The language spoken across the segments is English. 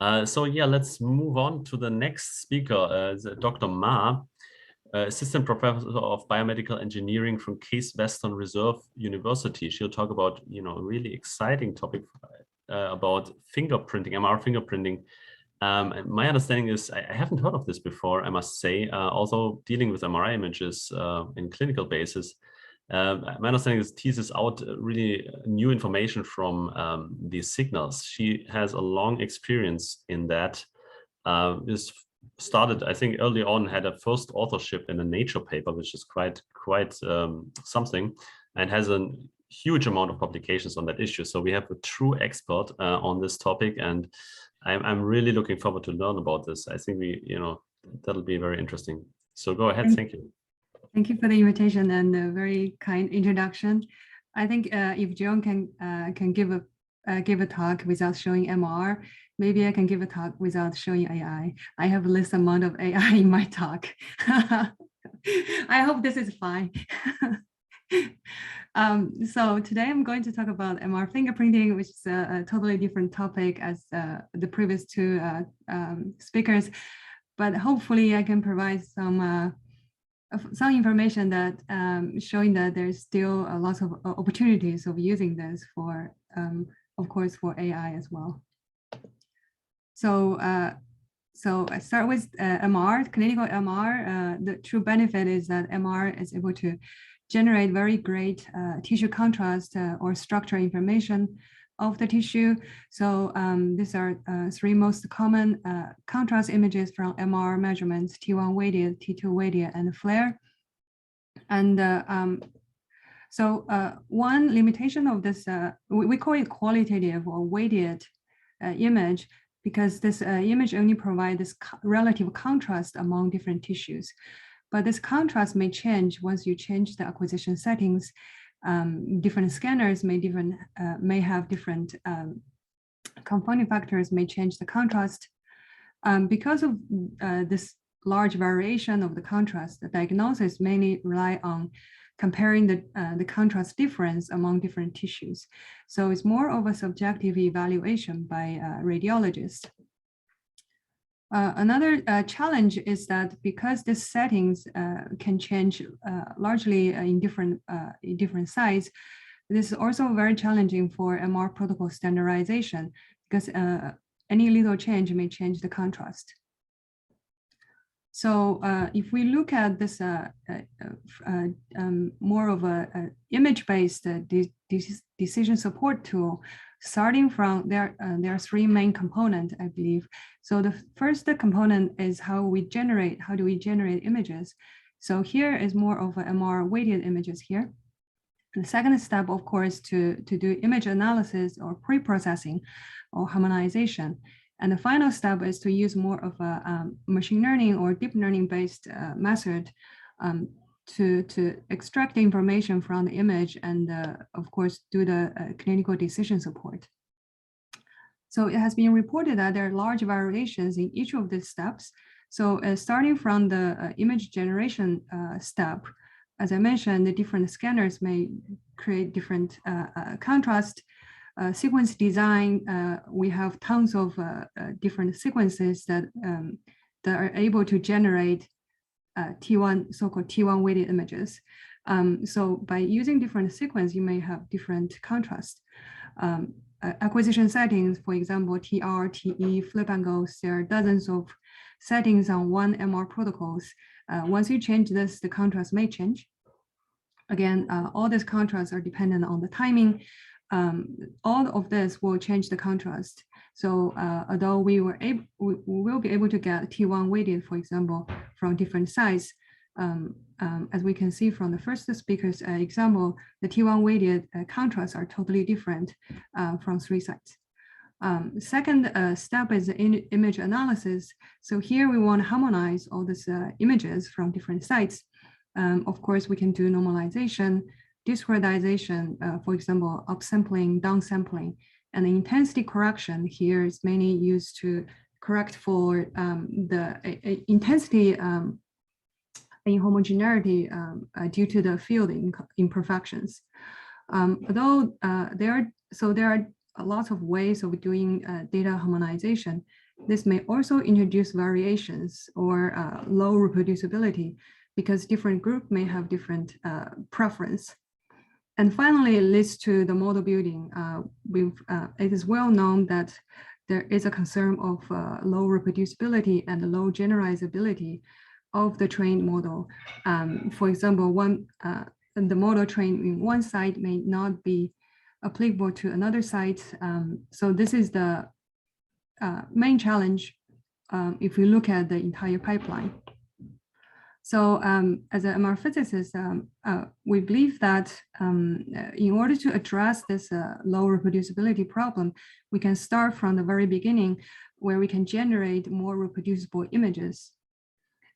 So yeah, let's move on to the next speaker, Dr. Ma, Assistant Professor of Biomedical Engineering from Case Western Reserve University. She'll talk about, a really exciting topic about fingerprinting, MR fingerprinting. And my understanding is, I haven't heard of this before, I must say, although dealing with MRI images in clinical basis. My understanding is teases out really new information from these signals. She has a long experience in that. This started, I think, early on, had a first authorship in a Nature paper, which is quite something, and has a huge amount of publications on that issue. So we have a true expert on this topic, and I'm really looking forward to learn about this. I think that'll be very interesting. So go ahead. Thank you. Thank you for the invitation and a very kind introduction. I think if John can give a talk without showing MR, maybe I can give a talk without showing AI. I have a less amount of AI in my talk. I hope this is fine. So today I'm going to talk about MR fingerprinting, which is a totally different topic as the previous two speakers, but hopefully I can provide some information that showing that there's still a lot of opportunities of using this for, of course, for AI as well. So, I start with MR, clinical MR. The true benefit is that MR is able to generate very great tissue contrast or structure information of the tissue. So these are three most common contrast images from MR measurements: T1 weighted, T2 weighted, and flare. And one limitation of this, we call it qualitative or weighted image, because this image only provides this relative contrast among different tissues. But this contrast may change once you change the acquisition settings. Different scanners may have different confounding factors, may change the contrast. Because of this large variation of the contrast, the diagnosis mainly rely on comparing the contrast difference among different tissues. So it's more of a subjective evaluation by radiologists. Another challenge is that because these settings can change largely in different sites, this is also very challenging for MR protocol standardization, because any little change may change the contrast. So if we look at this more of a image-based decision support tool, starting from there are three main components, I believe. So the first component is how do we generate images? So here is more of a MR weighted images here. The second step, of course, to do image analysis or pre-processing or harmonization. And the final step is to use more of a machine learning or deep learning based method to extract the information from the image and, of course, do the clinical decision support. So it has been reported that there are large variations in each of these steps. So starting from the image generation step, as I mentioned, the different scanners may create different contrast. Sequence design, we have tons of different sequences that are able to generate so-called T1 weighted images. So by using different sequence, you may have different contrast. Acquisition settings, for example, TR, TE, flip angles, there are dozens of settings on one MR protocols. Once you change this, the contrast may change. Again, all these contrasts are dependent on the timing. All of this will change the contrast. So although we will be able to get T1 weighted, for example, from different sites, as we can see from the first speaker's example, the T1 weighted contrasts are totally different from three sites. Second step is the image analysis. So here we want to harmonize all these images from different sites. Of course, we can do normalization, discretization, for example, upsampling, downsampling, and the intensity correction here is mainly used to correct for the intensity inhomogeneity due to the field imperfections. Although there are a lot of ways of doing data harmonization, this may also introduce variations or low reproducibility because different groups may have different preference. And finally, it leads to the model building. It is well known that there is a concern of low reproducibility and low generalizability of the trained model. For example, the model trained in one site may not be applicable to another site. So this is the main challenge if we look at the entire pipeline. So as an MR physicist, we believe that in order to address this low reproducibility problem, we can start from the very beginning where we can generate more reproducible images.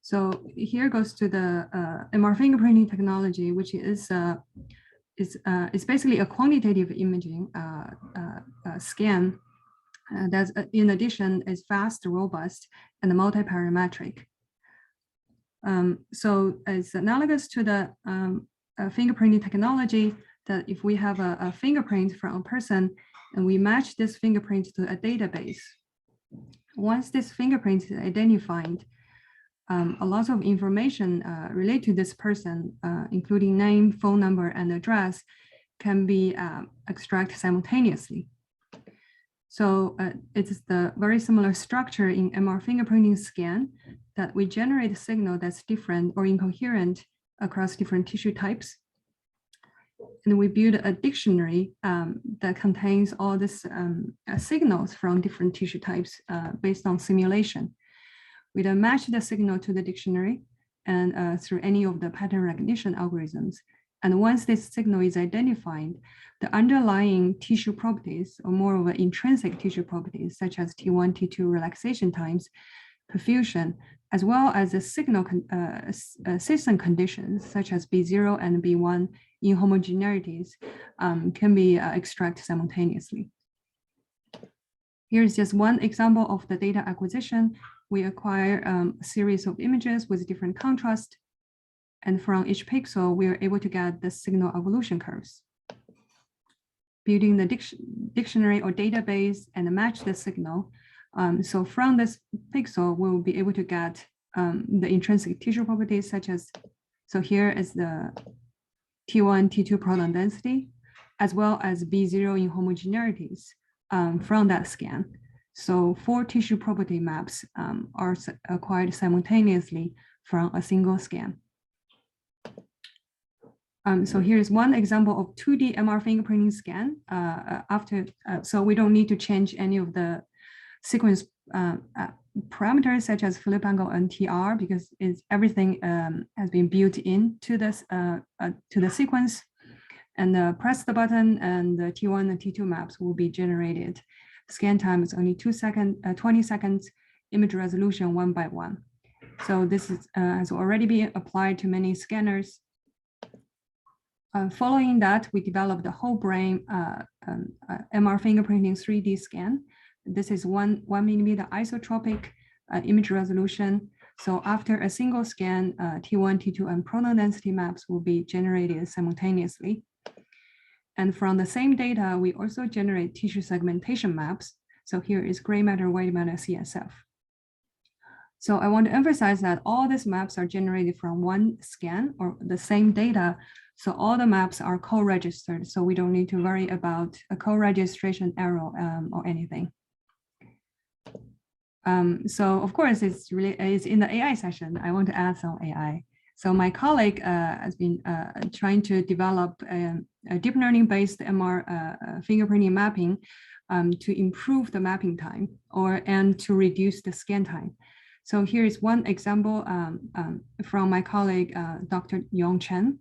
So here goes to the MR fingerprinting technology, which is basically a quantitative imaging scan that in addition is fast, robust, and multi-parametric. So it's analogous to the fingerprinting technology that if we have a fingerprint from a person and we match this fingerprint to a database, once this fingerprint is identified, a lot of information related to this person, including name, phone number, and address, can be extracted simultaneously. So it's the very similar structure in MR fingerprinting scan that we generate a signal that's different or incoherent across different tissue types. And we build a dictionary that contains all these signals from different tissue types based on simulation. We then match the signal to the dictionary and through any of the pattern recognition algorithms. And once this signal is identified, the underlying tissue properties, or more of an intrinsic tissue properties, such as T1, T2 relaxation times, perfusion, as well as the signal system conditions, such as B0 and B1 inhomogeneities, can be extracted simultaneously. Here's just one example of the data acquisition. We acquire a series of images with different contrast. And from each pixel, we are able to get the signal evolution curves. Building the dictionary or database and match the signal. So from this pixel, we'll be able to get the intrinsic tissue properties such as, so here is the T1, T2 proton density, as well as B0 inhomogeneities from that scan. So 4 tissue property maps are acquired simultaneously from a single scan. So here's one example of 2D MR fingerprinting scan. So we don't need to change any of the sequence parameters such as flip angle and TR because everything has been built into this to the sequence. And press the button and the T1 and T2 maps will be generated. Scan time is only 20 seconds, image resolution 1 by 1. So this has already been applied to many scanners. Following that, we developed the whole brain MR fingerprinting 3D scan. This is 1 millimeter isotropic image resolution. So after a single scan, T1, T2, and proton density maps will be generated simultaneously. And from the same data, we also generate tissue segmentation maps. So here is gray matter, white matter, CSF. So I want to emphasize that all these maps are generated from one scan or the same data. So all the maps are co-registered. So we don't need to worry about a co-registration error or anything. So of course, it's in the AI session. I want to add some AI. So my colleague has been trying to develop a deep learning based MR fingerprinting mapping to improve the mapping time and to reduce the scan time. So here is one example from my colleague, Dr. Yong Chen.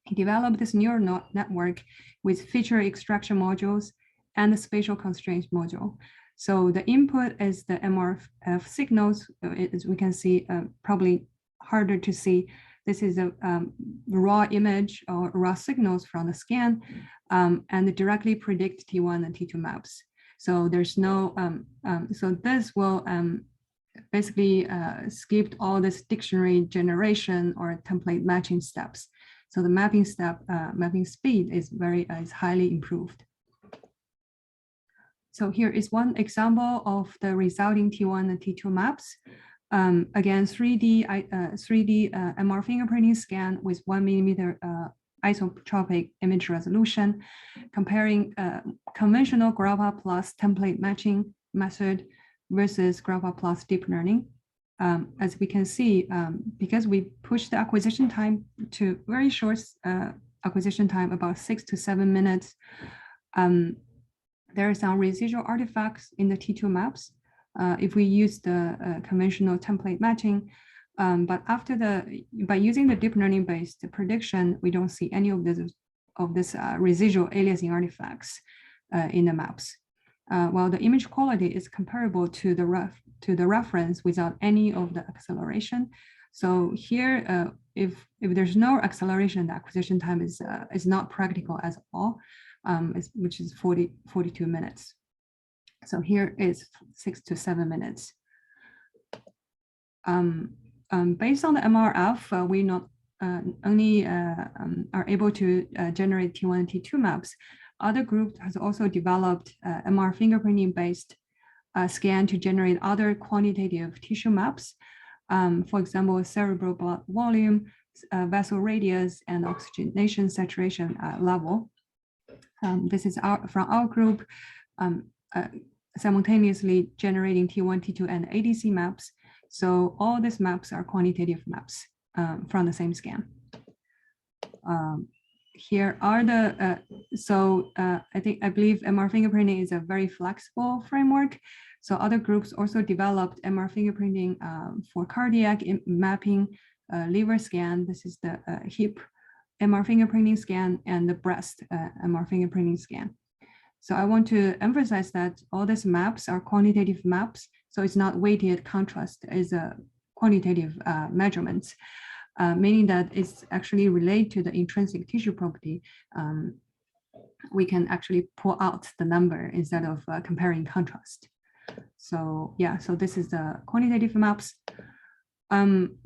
He developed this neural network with feature extraction modules and the spatial constraints module. So the input is the MRF signals. As we can see, probably harder to see. This is a raw image or raw signals from the scan and directly predict T1 and T2 maps. So there's no, so this will basically skip all this dictionary generation or template matching steps. So the mapping speed is highly improved. So here is one example of the resulting T1 and T2 maps. Again, 3D MR fingerprinting scan with 1 millimeter isotropic image resolution, comparing conventional GRAPPA plus template matching method versus GRAPPA plus deep learning. As we can see, because we push the acquisition time to very short acquisition time, about 6 to 7 minutes, there are some residual artifacts in the T2 maps if we use the conventional template matching. But by using the deep learning based prediction, we don't see any of this residual aliasing artifacts in the maps. While the image quality is comparable to the reference without any of the acceleration. So here, if there's no acceleration, the acquisition time is not practical at all, which is 42 minutes. So here is 6 to 7 minutes. Based on the MRF, we not only are able to generate T1 and T2 maps. Other groups has also developed MR fingerprinting based scan to generate other quantitative tissue maps. For example, cerebral blood volume, vessel radius, and oxygenation saturation level. This is from our group, simultaneously generating T1, T2, and ADC maps. So all these maps are quantitative maps from the same scan. Here are the, I believe MR fingerprinting is a very flexible framework. So other groups also developed MR fingerprinting for cardiac mapping, liver scan. This is the hip MR fingerprinting scan and the breast MR fingerprinting scan. So I want to emphasize that all these maps are quantitative maps. So it's not weighted contrast, it's a quantitative measurements. Meaning that it's actually related to the intrinsic tissue property. We can actually pull out the number instead of comparing contrast. So yeah, so this is the quantitative maps.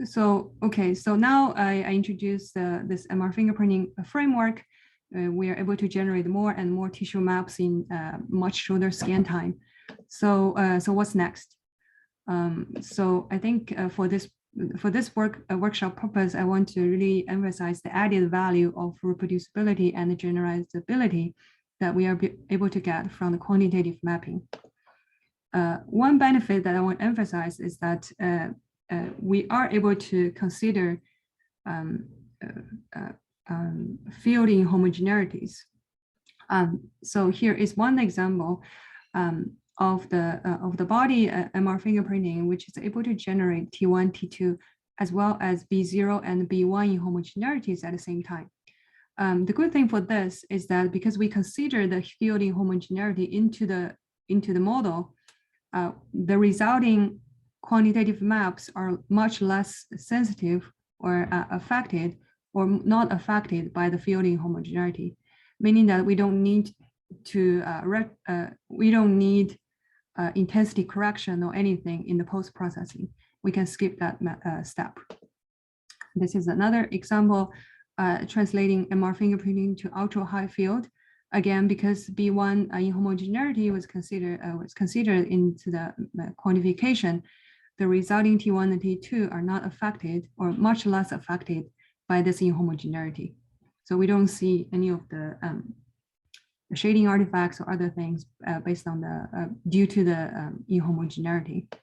So now I introduce this MR fingerprinting framework. We are able to generate more and more tissue maps in much shorter scan time. So what's next? So I think for this workshop purpose, I want to really emphasize the added value of reproducibility and generalizability that we are able to get from the quantitative mapping. One benefit that I want to emphasize is that we are able to consider field inhomogeneities. So here is one example of the body MR fingerprinting, which is able to generate T1, T2, as well as B0 and B1 inhomogeneities at the same time. The good thing for this is that because we consider the field inhomogeneity into the model, the resulting quantitative maps are much less sensitive or affected or not affected by the field inhomogeneity, meaning that we don't need to intensity correction or anything in the post-processing. We can skip that step. This is another example translating MR fingerprinting to ultra-high field. Again, because B1 inhomogeneity was considered into the quantification, the resulting T1 and T2 are not affected or much less affected by this inhomogeneity. So we don't see any of the shading artifacts or other things based on due to the inhomogeneity.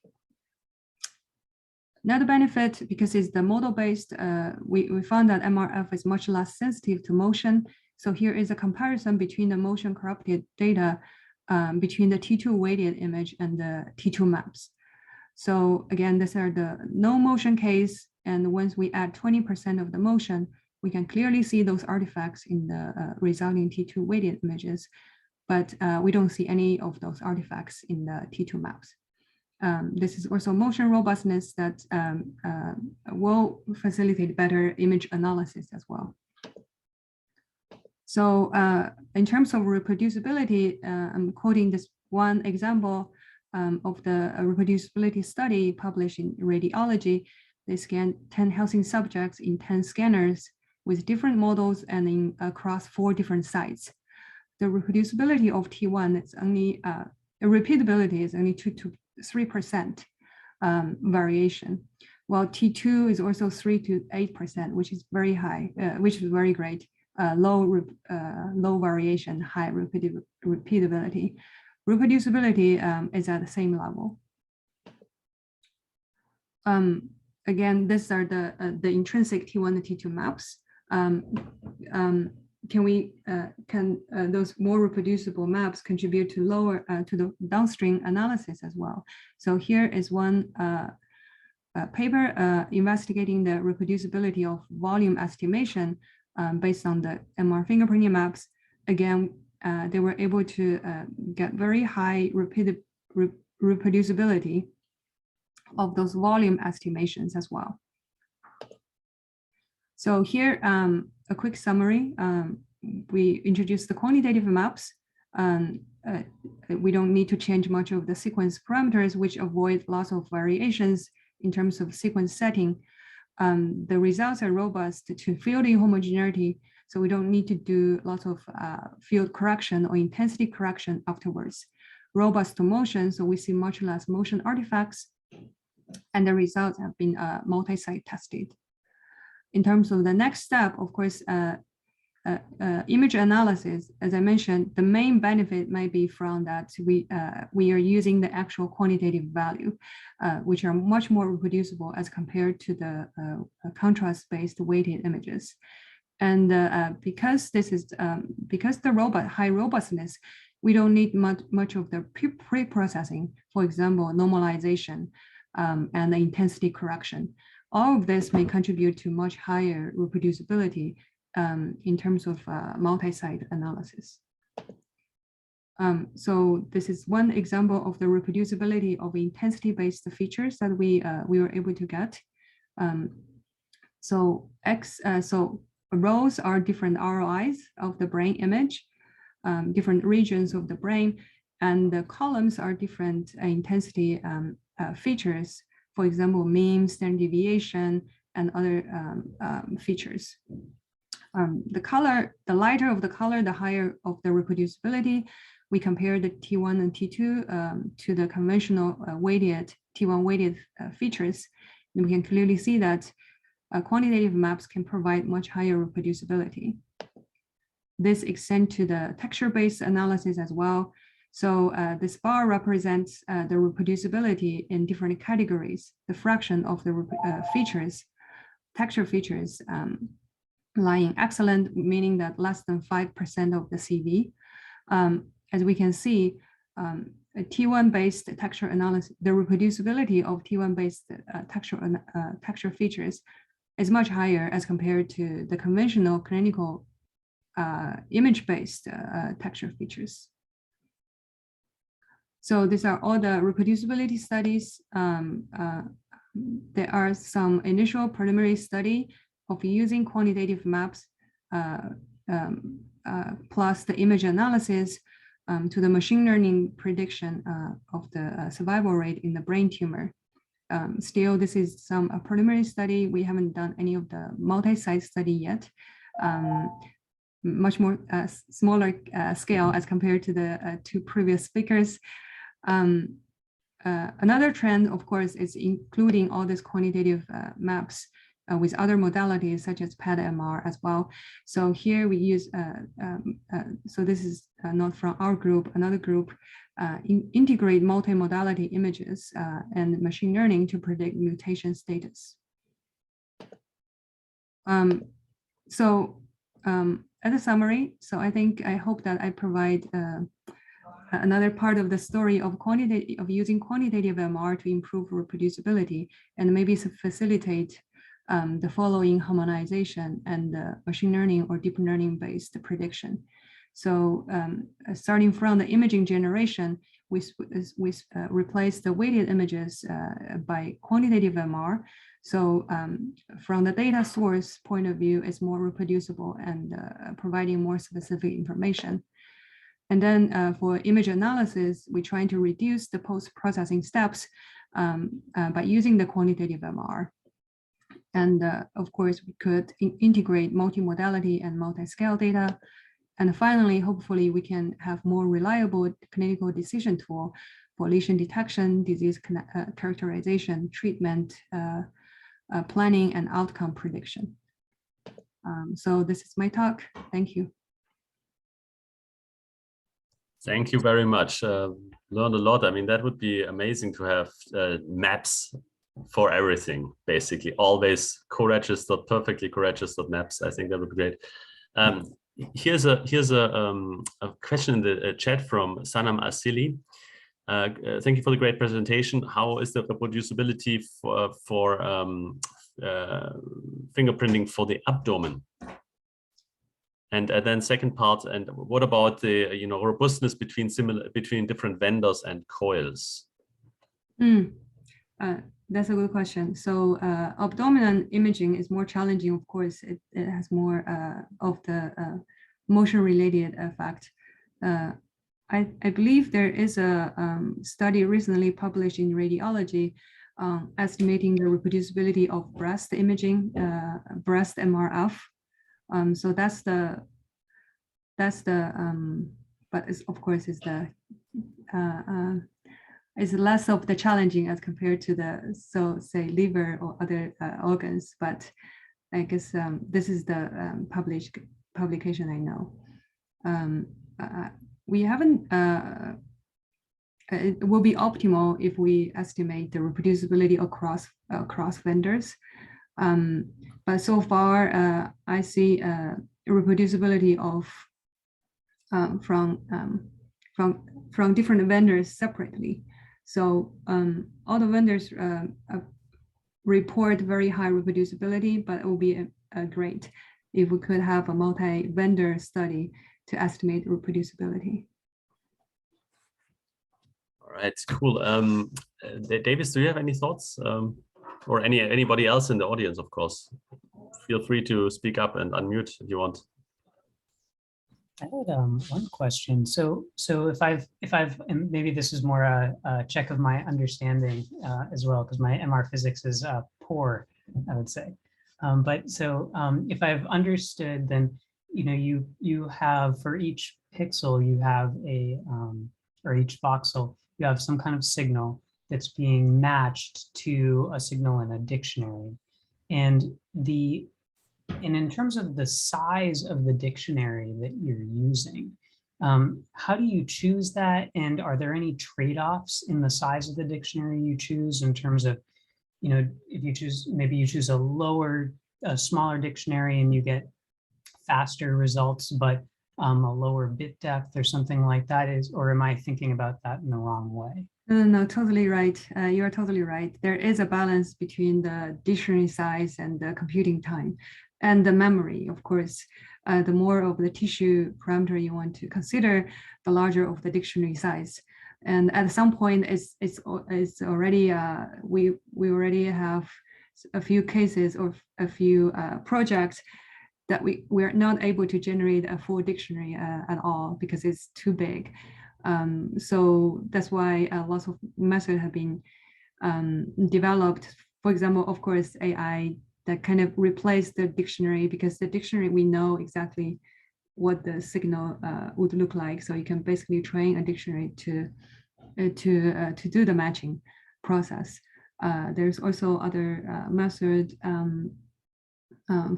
Another benefit, because it's the model-based, we found that MRF is much less sensitive to motion. So here is a comparison between the motion corrupted data between the T2 weighted image and the T2 maps. So again, these are the no motion case. And once we add 20% of the motion, we can clearly see those artifacts in the resulting T2 weighted images, but we don't see any of those artifacts in the T2 maps. This is also motion robustness that will facilitate better image analysis as well. So in terms of reproducibility, I'm quoting this one example of the reproducibility study published in Radiology. They scanned 10 healthy subjects in 10 scanners with different models and across 4 different sites. The reproducibility of T1 is only repeatability is only 2 to 3% variation, while T2 is also 3 to 8%, which is very high, which is very great. Low variation, high repeatability. Reproducibility is at the same level. Again, these are the intrinsic T1 and T2 maps. Can those more reproducible maps contribute to to the downstream analysis as well? So here is one paper investigating the reproducibility of volume estimation based on the MR fingerprinting maps. Again, they were able to get very high reproducibility of those volume estimations as well. So here, a quick summary. We introduced the quantitative maps. We don't need to change much of the sequence parameters, which avoid lots of variations in terms of sequence setting. The results are robust to field inhomogeneity, so we don't need to do lots of field correction or intensity correction afterwards. Robust to motion, so we see much less motion artifacts, and the results have been multi-site tested. In terms of the next step, of course, image analysis, as I mentioned, the main benefit might be from that we are using the actual quantitative value, which are much more reproducible as compared to the contrast-based weighted images. And because this is because the high robustness, we don't need much of the pre-processing, for example, normalization and the intensity correction. All of this may contribute to much higher reproducibility in terms of multi-site analysis. So this is one example of the reproducibility of intensity-based features that we were able to get. So rows are different ROIs of the brain image, different regions of the brain, and the columns are different intensity features. For example, mean, standard deviation, and other features. The lighter of the color, the higher of the reproducibility. We compare the T1 and T2 to the conventional weighted T1 weighted features. And we can clearly see that quantitative maps can provide much higher reproducibility. This extends to the texture-based analysis as well. So this bar represents the reproducibility in different categories, the fraction of the features, texture features lying excellent, meaning that less than 5% of the CV. As we can see, a T1-based texture analysis, the reproducibility of T1-based texture features is much higher as compared to the conventional clinical image-based texture features. So these are all the reproducibility studies. There are some initial preliminary study of using quantitative maps plus the image analysis to the machine learning prediction of the survival rate in the brain tumor. Still, this is some preliminary study. We haven't done any of the multi-site study yet. Much more smaller scale as compared to the two previous speakers. Another trend, of course, is including all these quantitative maps with other modalities such as PET-MR as well. So here we use, so this is not from our group, another group, integrate multi-modality images and machine learning to predict mutation status. As a summary, so I hope that I provide another part of the story of using quantitative MR to improve reproducibility and maybe facilitate the following harmonization and machine learning or deep learning based prediction. So starting from the imaging generation, we replace the weighted images by quantitative MR. So from the data source point of view, it's more reproducible and providing more specific information. And then for image analysis, we're trying to reduce the post-processing steps by using the quantitative MR. And of course, we could integrate multimodality and multi-scale data And finally, hopefully, we can have more reliable clinical decision tool for lesion detection, disease characterization, treatment, planning, and outcome prediction. So this is my talk. Thank you. Thank you very much. Learned a lot. I mean, that would be amazing to have maps for everything, basically. Always co-registered, perfectly co-registered maps. I think that would be great. Here's a question in the chat from Sanam Asili. Thank you for the great presentation. How is the reproducibility for fingerprinting for the abdomen? And then second part, and what about the robustness between different vendors and coils? That's a good question. So abdominal imaging is more challenging. Of course, it has more of the motion-related effect. I believe there is a study recently published in Radiology estimating the reproducibility of breast imaging, breast MRF. So that's the but it's, of course, is the is less of the challenging as compared to the say liver or other organs. But I guess this is the published publication I know. We haven't. It will be optimal if we estimate the reproducibility across vendors. But so far, I see reproducibility of from different vendors separately. So all the vendors report very high reproducibility, but it will be great if we could have a multi-vendor study to estimate reproducibility. All right, cool. Davis, do you have any thoughts? Or anybody else in the audience, of course. Feel free to speak up and unmute if you want. I had one question. So if I've and maybe this is more a check of my understanding as well, because my MR physics is poor, I would say. But so if I've understood, then you have for each pixel you have a or each voxel you have some kind of signal that's being matched to a signal in a dictionary, and in terms of the size of the dictionary that you're using, how do you choose that? And are there any trade-offs in the size of the dictionary you choose in terms of, if you choose, maybe you choose a smaller dictionary and you get faster results, but a lower bit depth or something like that or am I thinking about that in the wrong way? No, totally right. You are totally right. There is a balance between the dictionary size and the computing time. And the memory, of course, the more of the tissue parameter you want to consider, the larger of the dictionary size. And at some point, it's already we already have a few cases or a few projects that we're not able to generate a full dictionary at all because it's too big. So that's why lots of methods have been developed. For example, of course, AI that kind of replace the dictionary, because the dictionary, we know exactly what the signal would look like. So you can basically train a dictionary to do the matching process. There's also other method,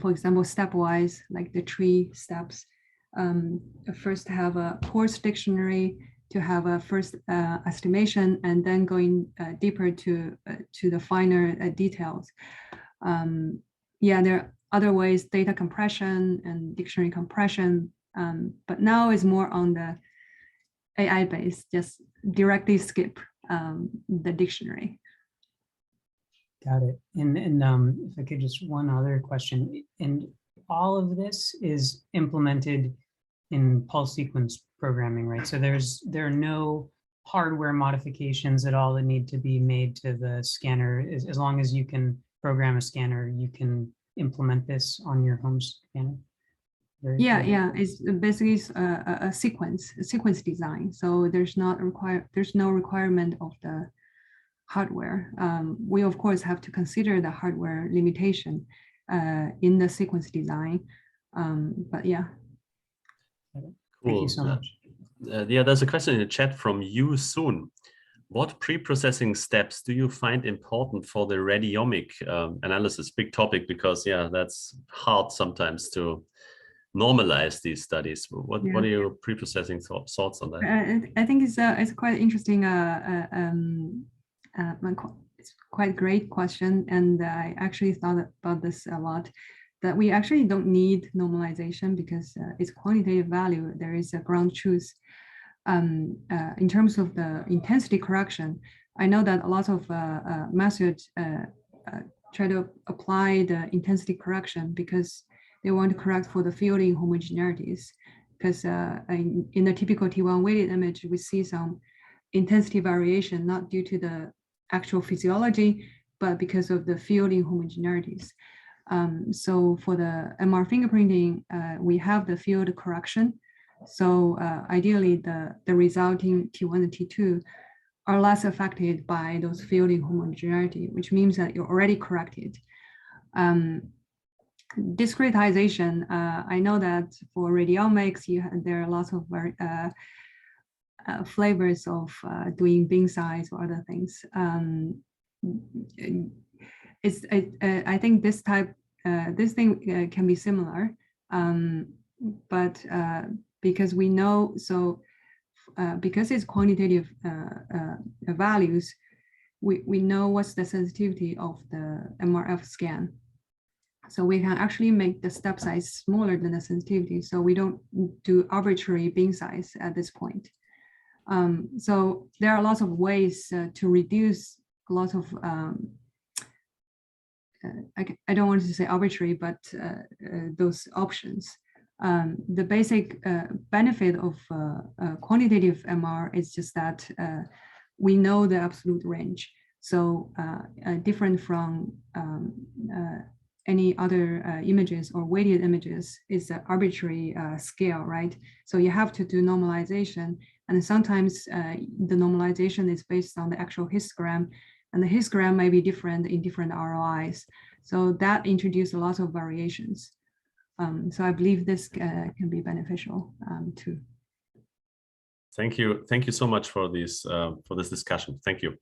for example, stepwise, like the tree steps. First have a coarse dictionary to have a first estimation, and then going deeper to the finer details. Yeah, there are other ways, data compression and dictionary compression, but now is more on the AI base, just directly skip the dictionary. Got it. And if I could just one other question, and all of this is implemented in pulse sequence programming, right? So there are no hardware modifications at all that need to be made to the scanner. As long as you can program a scanner, you can implement this on your home scanner. Yeah, it's basically a sequence design. So there's no requirement of the hardware. We of course have to consider the hardware limitation in the sequence design. But yeah. Cool. Thank you so much. Yeah, there's a question in the chat from you soon. What pre-processing steps do you find important for the radiomic analysis? Big topic, because yeah, that's hard sometimes to normalize these studies. What are your pre-processing thoughts on that? I think it's quite interesting. It's quite a great question, and I actually thought about this a lot. That we actually don't need normalization because it's quantitative value. There is a ground truth. In terms of the intensity correction, I know that a lot of methods try to apply the intensity correction because they want to correct for the field inhomogeneities. Because in the typical T1 weighted image, we see some intensity variation, not due to the actual physiology, but because of the field inhomogeneities. So for the MR fingerprinting, we have the field correction. So ideally, the resulting T1 and T2 are less affected by those field inhomogeneity, which means that you're already corrected. Discretization, I know that for radiomics, there are lots of flavors of doing bin size or other things. I think this thing can be similar, but because we know, because it's quantitative values, we know what's the sensitivity of the MRF scan. So we can actually make the step size smaller than the sensitivity. So we don't do arbitrary bin size at this point. So there are lots of ways to reduce a lot of, I don't want to say arbitrary, but those options. The basic benefit of quantitative MR is just that we know the absolute range. So different from any other images or weighted images is an arbitrary scale, right? So you have to do normalization, and sometimes the normalization is based on the actual histogram, and the histogram may be different in different ROIs. So that introduces a lot of variations. So I believe this can be beneficial too. Thank you so much for this discussion. Thank you.